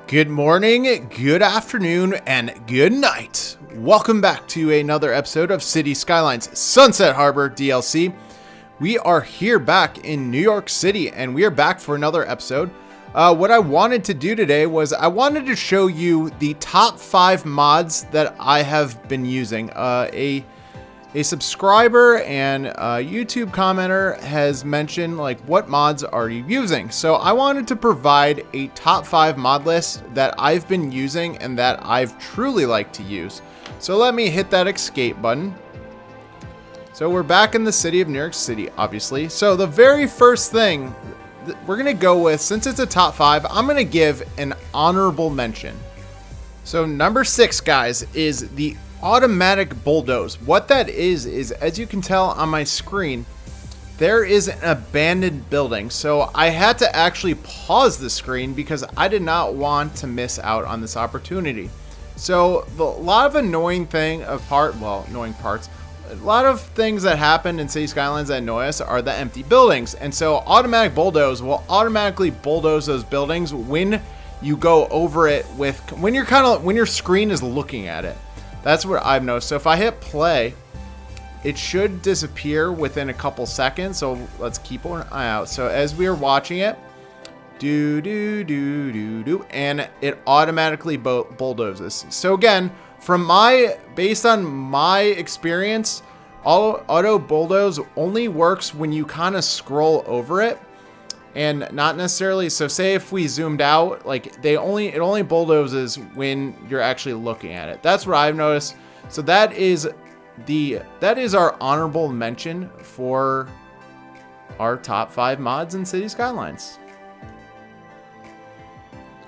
Good morning, good afternoon, and good night. Welcome back to another episode of City Skylines Sunset Harbor DLC. We are here back in New York City, and we are back for another episode. What I wanted to do today was I wanted to show you the top 5 mods that I have been using. A subscriber and a YouTube commenter has mentioned, like, what mods are you using? So I wanted to provide a top 5 mod list that I've been using and that I've truly liked to use. So let me hit that escape button. So we're back in the city of New York City, obviously. So the very first thing we're going to go with, since it's a top 5, I'm going to give an honorable mention. So number 6, guys, is the Automatic Bulloze. What that is as you can tell on my screen, there is an abandoned building. So I had to actually pause the screen because I did not want to miss out on this opportunity. So a lot of annoying parts. A lot of things that happen in City Skylines that annoy us are the empty buildings. And so Automatic Bulloze will automatically bulldoze those buildings when you go over it when your screen is looking at it. That's what I've noticed. So if I hit play, it should disappear within a couple seconds. So let's keep an eye out. So as we are watching it, and it automatically bulldozes. So again, based on my experience, auto bulldoze only works when you kind of scroll over it. And not necessarily, so say if we zoomed out, like it only bulldozes when you're actually looking at it. That's what I've noticed. So that is our honorable mention for our top 5 mods in City Skylines.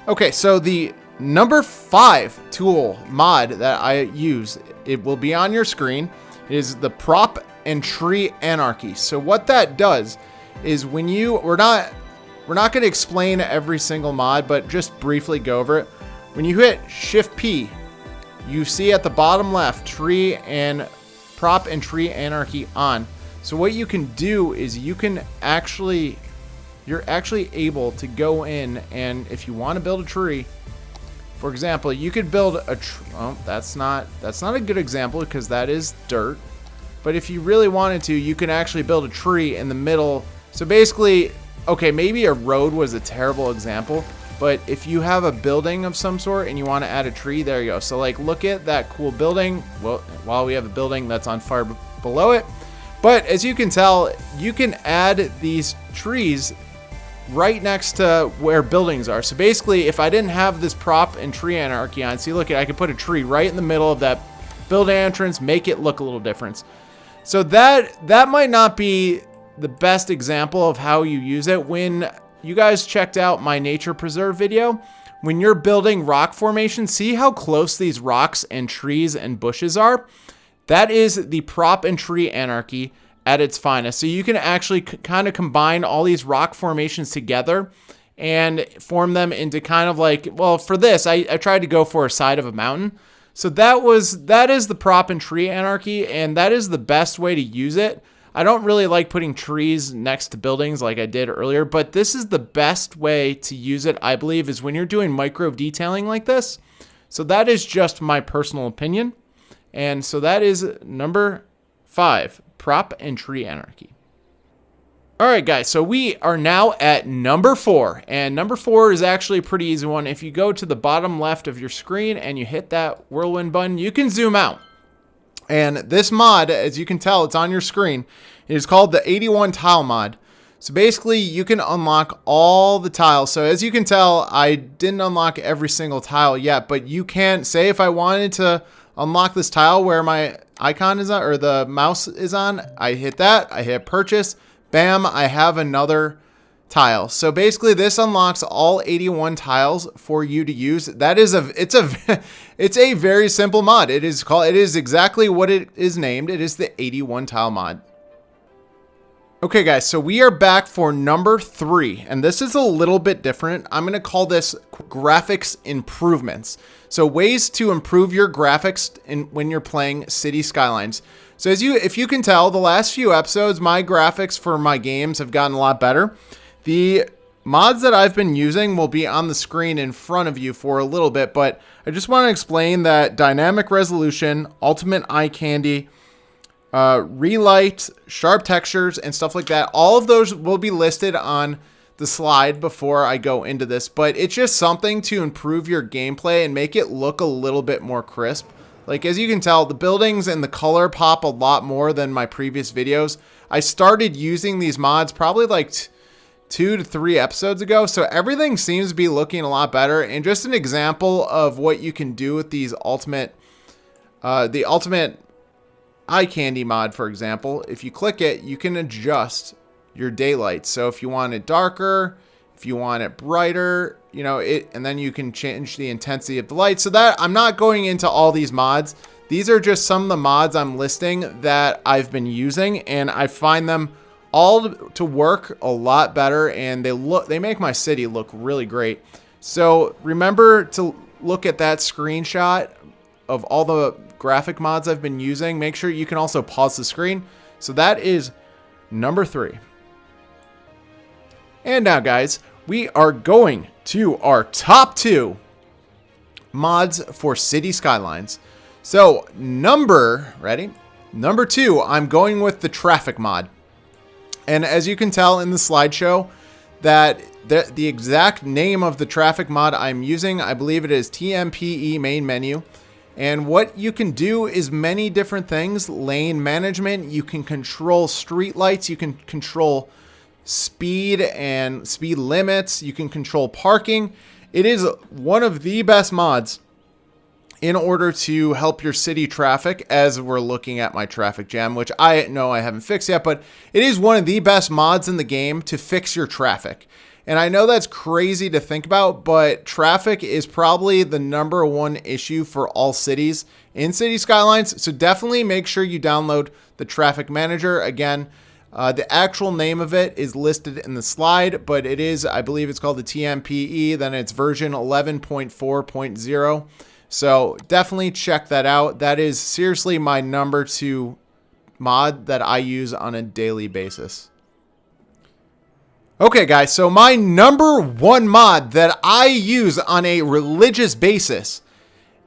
Okay, so the number 5 tool mod that I use, it will be on your screen, is the prop and tree anarchy. So what that does is when we're not going to explain every single mod, but just briefly go over it. When you hit Shift P, you see at the bottom left, prop and tree anarchy on. So what you can do is you're actually able to go in, and if you want to build a tree, for example, you could build a that's not a good example because that is dirt. But if you really wanted to, you can actually build a tree in the middle. So basically, okay, maybe a road was a terrible example, but if you have a building of some sort and you want to add a tree, there you go. So like, look at that cool building. Well, while we have a building that's on fire below it. But as you can tell, you can add these trees right next to where buildings are. So basically, if I didn't have this prop and tree anarchy on, see, look, I could put a tree right in the middle of that building entrance, make it look a little different. So that might not be the best example of how you use it. When you guys checked out my nature preserve video, when you're building rock formation, see how close these rocks and trees and bushes are? That is the prop and tree anarchy at its finest. So you can actually kind of combine all these rock formations together and form them into kind of like, well, for this, I tried to go for a side of a mountain. So that is the prop and tree anarchy, and that is the best way to use it. I don't really like putting trees next to buildings like I did earlier, but this is the best way to use it, I believe, is when you're doing micro detailing like this. So that is just my personal opinion. And so that is number 5, prop and tree anarchy. All right, guys, so we are now at number 4, and number 4 is actually a pretty easy one. If you go to the bottom left of your screen and you hit that whirlwind button, you can zoom out. And this mod, as you can tell, it's on your screen. It is called the 81 tile mod. So basically, you can unlock all the tiles. So as you can tell, I didn't unlock every single tile yet, but you can say if I wanted to unlock this tile where my icon is on, or the mouse is on, I hit that, I hit purchase. Bam, I have another tile. So basically this unlocks all 81 tiles for you to use. It's a very simple mod. It is exactly what it is named. It is the 81 tile mod. Okay guys, so we are back for number 3, and this is a little bit different. I'm going to call this graphics improvements. So ways to improve your graphics when you're playing City Skylines. So if you can tell, the last few episodes, my graphics for my games have gotten a lot better. The mods that I've been using will be on the screen in front of you for a little bit, but I just want to explain that dynamic resolution, ultimate eye candy, relight, sharp textures, and stuff like that, all of those will be listed on the slide before I go into this, but it's just something to improve your gameplay and make it look a little bit more crisp. Like, as you can tell, the buildings and the color pop a lot more than my previous videos. I started using these mods probably like 2 to 3 episodes ago, so everything seems to be looking a lot better. And just an example of what you can do with these the ultimate eye candy mod, for example, if you click it, you can adjust your daylight. So if you want it darker, if you want it brighter, you know, and then you can change the intensity of the light. So that, I'm not going into all these mods. These are just some of the mods I'm listing that I've been using, and I find them all to work a lot better, and they make my city look really great. So remember to look at that screenshot of all the graphic mods I've been using. Make sure you can also pause the screen. So that is number 3. And now, guys, we are going to our top 2 mods for City Skylines. So number 2, I'm going with the traffic mod. And as you can tell in the slideshow, that the exact name of the traffic mod I'm using, I believe it is TMPE main menu. And what you can do is many different things. Lane management, you can control street lights, you can control speed and speed limits, you can control parking. It is one of the best mods in order to help your city traffic, as we're looking at my traffic jam, which I know I haven't fixed yet, but it is one of the best mods in the game to fix your traffic. And I know that's crazy to think about, but traffic is probably the #1 issue for all cities in City Skylines. So definitely make sure you download the traffic manager. Again, the actual name of it is listed in the slide, but it is, I believe it's called the TMPE, then it's version 11.4.0. So definitely check that out. That is seriously my #2 mod that I use on a daily basis. Okay, guys, so my #1 mod that I use on a religious basis,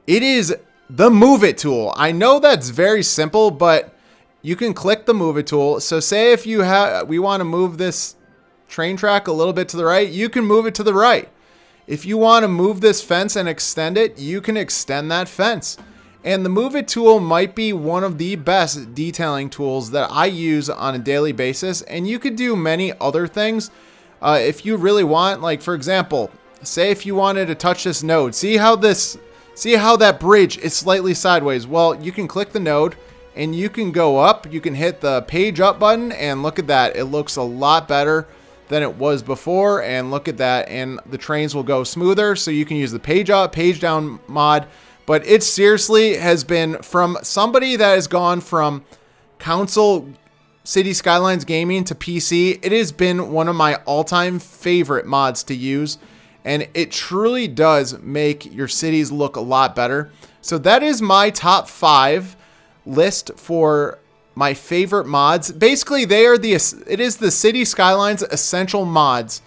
it is the Move It tool. I know that's very simple, but you can click the Move It tool. So say if we want to move this train track a little bit to the right, you can move it to the right. If you want to move this fence and extend it, you can extend that fence. And the Move It tool might be one of the best detailing tools that I use on a daily basis. And you could do many other things if you really want. Like, for example, say if you wanted to touch this node, see how that bridge is slightly sideways. Well, you can click the node and you can go up. You can hit the page up button, and look at that. It looks a lot better than it was before, and look at that, and the trains will go smoother. So you can use the page up, page down mod. But it seriously has been, from somebody that has gone from console City Skylines gaming to PC, it has been one of my all-time favorite mods to use, and it truly does make your cities look a lot better. So that is my top 5 list for my favorite mods. Basically, it is the City Skylines essential mods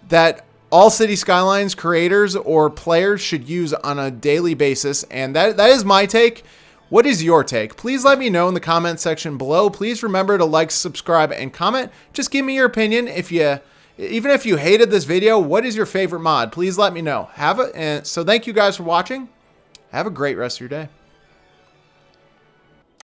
that all City Skylines creators or players should use on a daily basis. And that is my take. What is your take? Please let me know in the comment section below. Please remember to like, subscribe, and comment. Just give me your opinion. Even if you hated this video, what is your favorite mod? Please let me know. So thank you guys for watching. Have a great rest of your day.